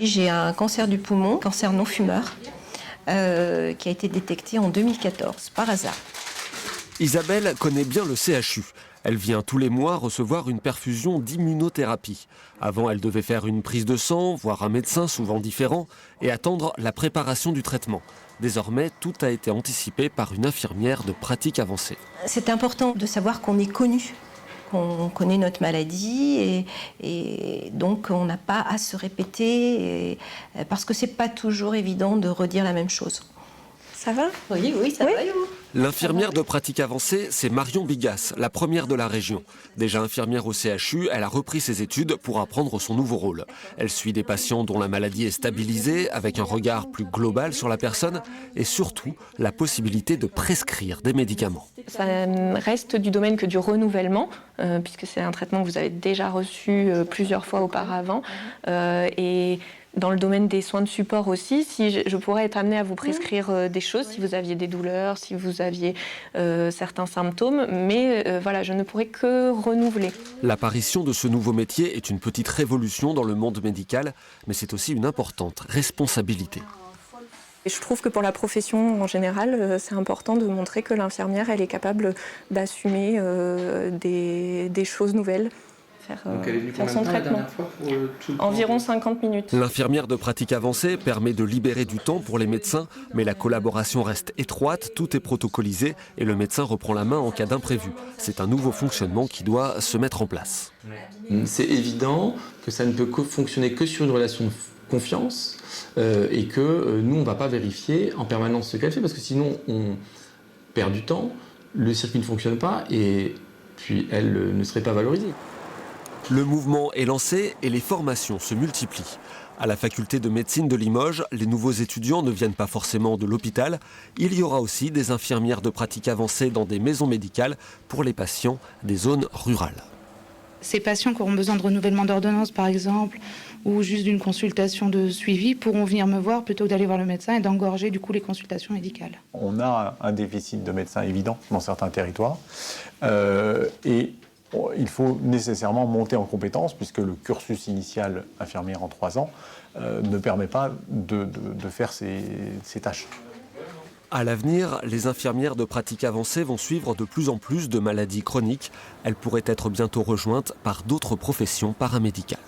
J'ai un cancer du poumon, cancer non fumeur, qui a été détecté en 2014, par hasard. Isabelle connaît bien le CHU. Elle vient tous les mois recevoir une perfusion d'immunothérapie. Avant, elle devait faire une prise de sang, voir un médecin souvent différent et attendre la préparation du traitement. Désormais, tout a été anticipé par une infirmière de pratique avancée. C'est important de savoir qu'on est connu, qu'on connaît notre maladie et donc on n'a pas à se répéter parce que c'est pas toujours évident de redire la même chose. Ça va ? Oui, ça va. L'infirmière de pratique avancée, c'est Marion Bigas, la première de la région. Déjà infirmière au CHU, elle a repris ses études pour apprendre son nouveau rôle. Elle suit des patients dont la maladie est stabilisée, avec un regard plus global sur la personne et surtout la possibilité de prescrire des médicaments. Ça reste du domaine que du renouvellement, puisque c'est un traitement que vous avez déjà reçu plusieurs fois auparavant. Et dans le domaine des soins de support aussi, si je pourrais être amenée à vous prescrire des choses, si vous aviez des douleurs, si vous aviez certains symptômes, mais voilà, je ne pourrais que renouveler. L'apparition de ce nouveau métier est une petite révolution dans le monde médical, mais c'est aussi une importante responsabilité. Et je trouve que pour la profession en général, c'est important de montrer que l'infirmière, elle est capable d'assumer des choses nouvelles. Faire son traitement. Environ 50 minutes. L'infirmière de pratique avancée permet de libérer du temps pour les médecins, mais la collaboration reste étroite, tout est protocolisé et le médecin reprend la main en cas d'imprévu. C'est un nouveau fonctionnement qui doit se mettre en place. C'est évident que ça ne peut fonctionner que sur une relation de confiance et que nous, on ne va pas vérifier en permanence ce qu'elle fait parce que sinon, on perd du temps, le circuit ne fonctionne pas et puis elle ne serait pas valorisée. Le mouvement est lancé et les formations se multiplient. À la faculté de médecine de Limoges, les nouveaux étudiants ne viennent pas forcément de l'hôpital. Il y aura aussi des infirmières de pratique avancée dans des maisons médicales pour les patients des zones rurales. Ces patients qui auront besoin de renouvellement d'ordonnance, par exemple, ou juste d'une consultation de suivi, pourront venir me voir plutôt que d'aller voir le médecin et d'engorger du coup les consultations médicales. On a un déficit de médecins évident dans certains territoires et il faut nécessairement monter en compétences puisque le cursus initial infirmière en 3 ans ne permet pas de faire ces tâches. À l'avenir, les infirmières de pratique avancée vont suivre de plus en plus de maladies chroniques. Elles pourraient être bientôt rejointes par d'autres professions paramédicales.